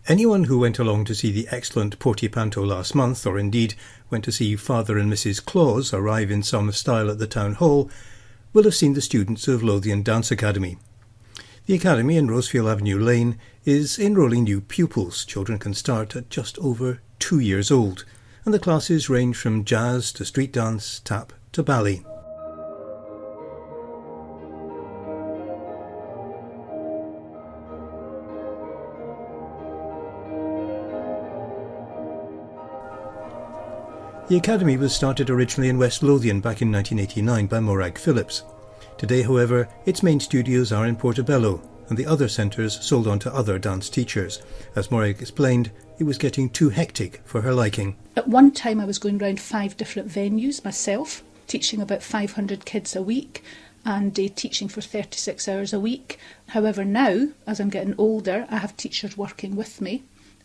Anyone who went along to see the excellent Portipanto last month, or indeed went to see Father and Mrs. Claus arrive in some style at the town hall, will have seen the students of Lothian Dance Academy. The Academy in Rosefield Avenue Lane is enrolling new pupils. Children can start at just over 2 years old, and the classes range from jazz to street dance, tap to ballet. The Academy was started originally in West Lothian back in 1989 by Morag Phillips. Today, however, its main studios are in Portobello, and the other centres sold on to other dance teachers. As Morag explained, it was getting too hectic for her liking. At one time I was going around 5 different venues myself, teaching about 500 kids a week and teaching for 36 hours a week. However, now, as I'm getting older, I have teachers working with me.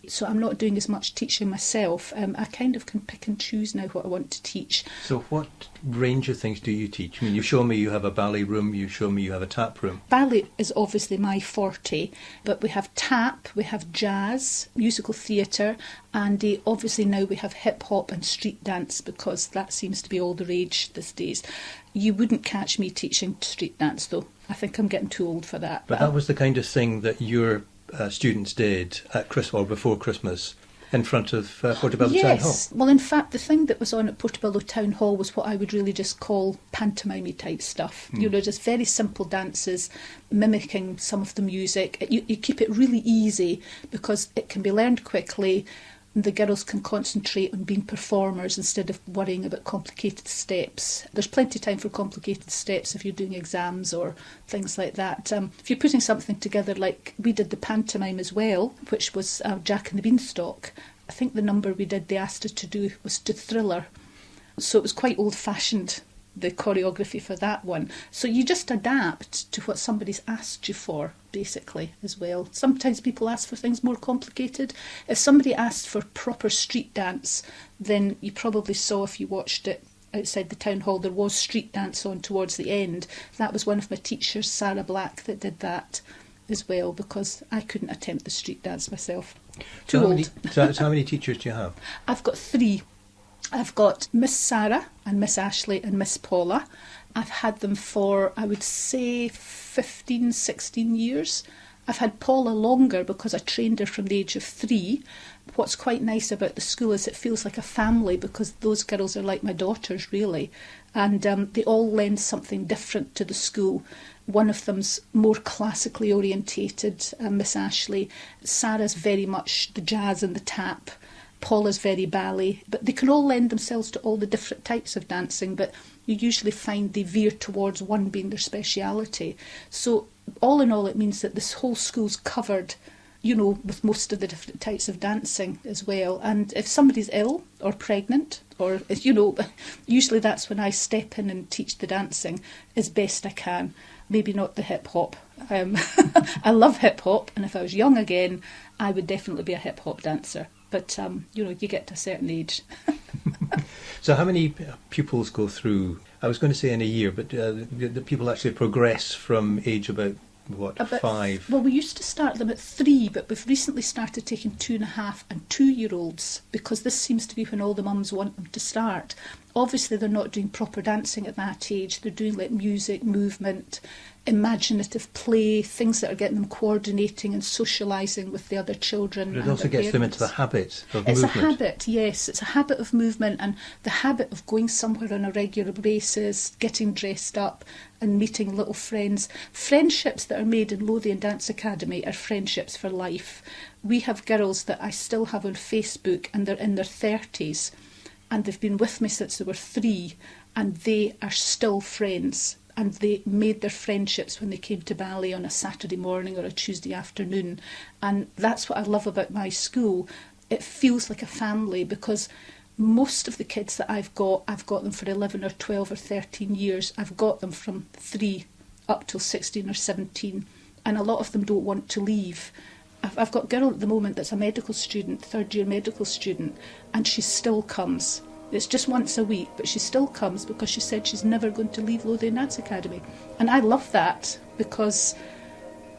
So I'm not doing as much teaching myself. I kind of can pick and choose now what I want to teach. So what range of things do you teach? I mean, you show me you have a ballet room, you show me you have a tap room. Ballet is obviously my forte, but we have tap, we have jazz, musical theatre, and obviously now we have hip-hop and street dance because that seems to be all the rage these days. You wouldn't catch me teaching street dance though. I think I'm getting too old for that. But that was the kind of thing that your students did at Christmas or before Christmas in front of Portobello Town Hall. Yes, well in fact the thing that was on at Portobello Town Hall was what I would really just call pantomime type stuff. You know, just very simple dances, mimicking some of the music. You keep it really easy because it can be learned quickly. The girls can concentrate on being performers instead of worrying about complicated steps. There's plenty of time for complicated steps if you're doing exams or things like that. If you're putting something together like we did the pantomime as well, which was Jack and the Beanstalk, I think the number we did they asked us to do was to Thriller. So it was quite old-fashioned, the choreography for that one. So you just adapt to what somebody's asked you for, basically, as well. Sometimes people ask for things more complicated. If somebody asked for proper street dance, then you probably saw if you watched it outside the town hall, there was street dance on towards the end. That was one of my teachers, Sarah Black, that did that as well, because I couldn't attempt the street dance myself. Too old. So how many teachers do you have? I've got 3. I've got Miss Sarah and Miss Ashley and Miss Paula. I've had them for, I would say, 15, 16 years. I've had Paula longer because I trained her from the age of 3. What's quite nice about the school is it feels like a family because those girls are like my daughters, really. And they all lend something different to the school. One of them's more classically orientated, Miss Ashley. Sarah's very much the jazz and the tap. Paula's very ballet, but they can all lend themselves to all the different types of dancing, but you usually find they veer towards one being their speciality. So all in all, it means that this whole school's covered, you know, with most of the different types of dancing as well. And if somebody's ill or pregnant, or, you know, usually that's when I step in and teach the dancing as best I can. Maybe not the hip-hop. I love hip-hop, and if I was young again, I would definitely be a hip-hop dancer. But, you know, you get to a certain age. So how many pupils go through, I was going to say in a year, but the people actually progress from age about 5? Well, we used to start them at 3, but we've recently started taking 2.5 and 2-year-olds because this seems to be when all the mums want them to start. Obviously, they're not doing proper dancing at that age. They're doing like music, movement, imaginative play, things that are getting them coordinating and socialising with the other children. But it also gets them into the habit of movement. It's a habit, yes. It's a habit of movement and the habit of going somewhere on a regular basis, getting dressed up and meeting little friends. Friendships that are made in Lothian Dance Academy are friendships for life. We have girls that I still have on Facebook and they're in their 30s and they've been with me since they were 3 and they are still friends. And they made their friendships when they came to ballet on a Saturday morning or a Tuesday afternoon. And that's what I love about my school. It feels like a family because most of the kids that I've got them for 11 or 12 or 13 years. I've got them from 3 up till 16 or 17. And a lot of them don't want to leave. I've got a girl at the moment that's a medical student, 3rd year medical student, and she still comes. It's just once a week, but she still comes because she said she's never going to leave Lothian Dance Academy. And I love that because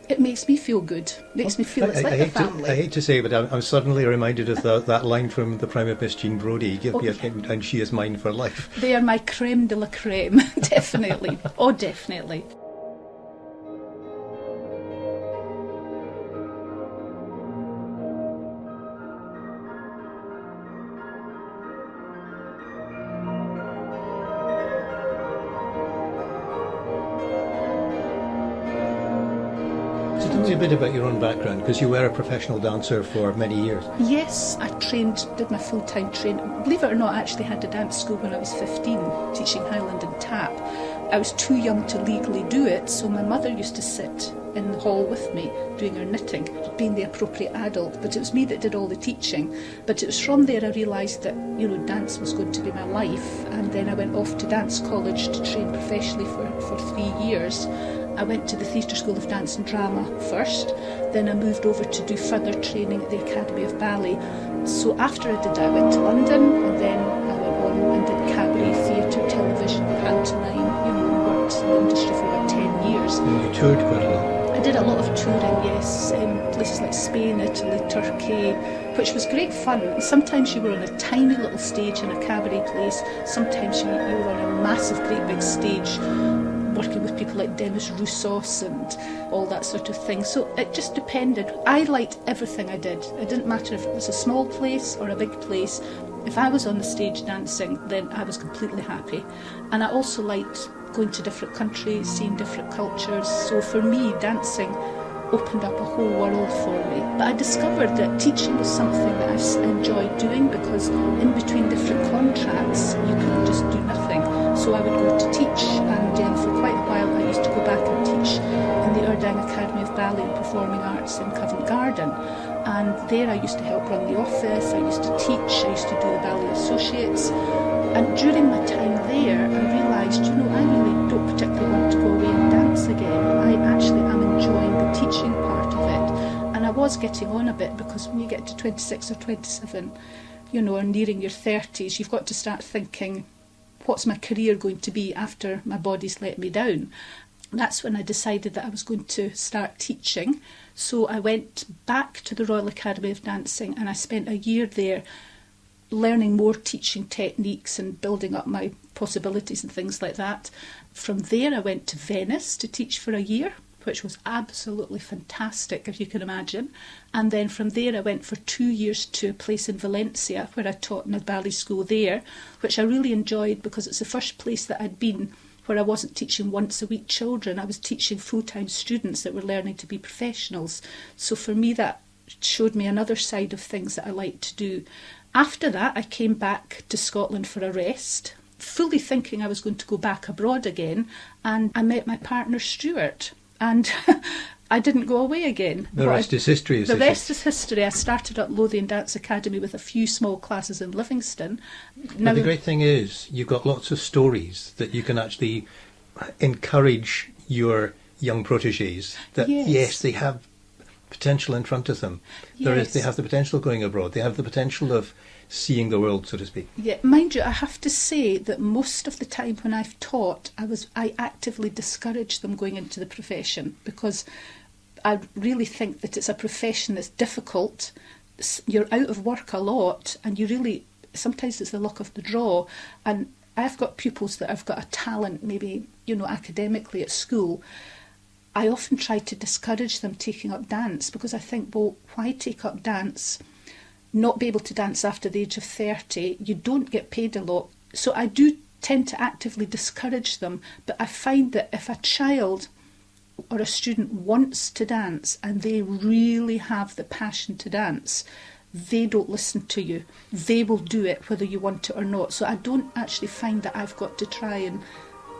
It makes me feel good. Makes me feel it's like a family. I hate to say it, but I'm suddenly reminded of that line from the Prime Minister Jean Brodie, give me a hint and she is mine for life. They are my creme de la creme, definitely. Oh, definitely. Tell me a bit about your own background, because you were a professional dancer for many years. Yes, I did my full-time training. Believe it or not, I actually had a dance school when I was 15, teaching Highland and Tap. I was too young to legally do it, so my mother used to sit in the hall with me doing her knitting, being the appropriate adult, but it was me that did all the teaching. But it was from there I realised that, dance was going to be my life, and then I went off to dance college to train professionally for 3 years. I went to the Theatre School of Dance and Drama first, then I moved over to do further training at the Academy of Ballet. So after I did that, I went to London, and then I went on and did cabaret, theatre, television, pantomime, worked in the industry for about 10 years. And you toured quite a lot. I did a lot of touring, yes, in places like Spain, Italy, Turkey, which was great fun. Sometimes you were on a tiny little stage in a cabaret place, sometimes you were on a massive, great big stage, working with people like Demis Roussos and all that sort of thing. So it just depended. I liked everything I did. It didn't matter if it was a small place or a big place. If I was on the stage dancing, then I was completely happy. And I also liked going to different countries, seeing different cultures. So for me, dancing opened up a whole world for me. But I discovered that teaching was something that I enjoyed doing, because in between different contracts, you couldn't just do nothing. So I would go to teach, and for quite a while I used to go back and teach in the Urdang Academy of Ballet and Performing Arts in Covent Garden. And there I used to help run the office, I used to teach, I used to do the Ballet Associates. And during my time there, I realised, I really don't particularly want to go away and dance again. I actually am enjoying the teaching part of it. And I was getting on a bit, because when you get to 26 or 27, or nearing your 30s, you've got to start thinking, what's my career going to be after my body's let me down? That's when I decided that I was going to start teaching. So I went back to the Royal Academy of Dancing, and I spent a year there learning more teaching techniques and building up my possibilities and things like that. From there I went to Venice to teach for a year, which was absolutely fantastic, if you can imagine. And then from there I went for 2 years to a place in Valencia, where I taught in a ballet school there, which I really enjoyed, because it's the first place that I'd been where I wasn't teaching once a week children. I was teaching full-time students that were learning to be professionals. So for me, that showed me another side of things that I like to do. After that, I came back to Scotland for a rest, fully thinking I was going to go back abroad again, and I met my partner Stuart, and I didn't go away again. The rest is history. The rest is history. I started at Lothian Dance Academy with a few small classes in Livingston. Now, the great thing is, you've got lots of stories that you can actually encourage your young protégés that, yes, they have potential in front of them. Yes. They have the potential of going abroad. They have the potential of seeing the world, so to speak. Yeah, mind you, I have to say that most of the time when I've taught, I actively discourage them going into the profession, because I really think that it's a profession that's difficult. You're out of work a lot, and sometimes it's the luck of the draw. And I've got pupils that have got a talent, maybe, academically at school. I often try to discourage them taking up dance, because I think, well, why take up dance, not be able to dance after the age of 30? You don't get paid a lot. So I do tend to actively discourage them, but I find that if a child or a student wants to dance and they really have the passion to dance, they don't listen to you. They will do it whether you want it or not. So I don't actually find that I've got to try and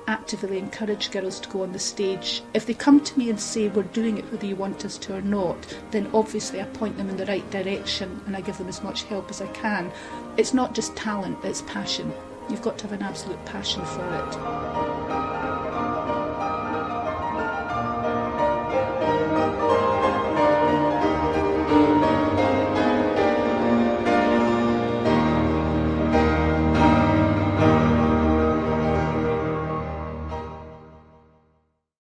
actively encourage girls to go on the stage. If they come to me and say, we're doing it whether you want us to or not, then obviously I point them in the right direction and I give them as much help as I can. It's not just talent, it's passion. You've got to have an absolute passion for it.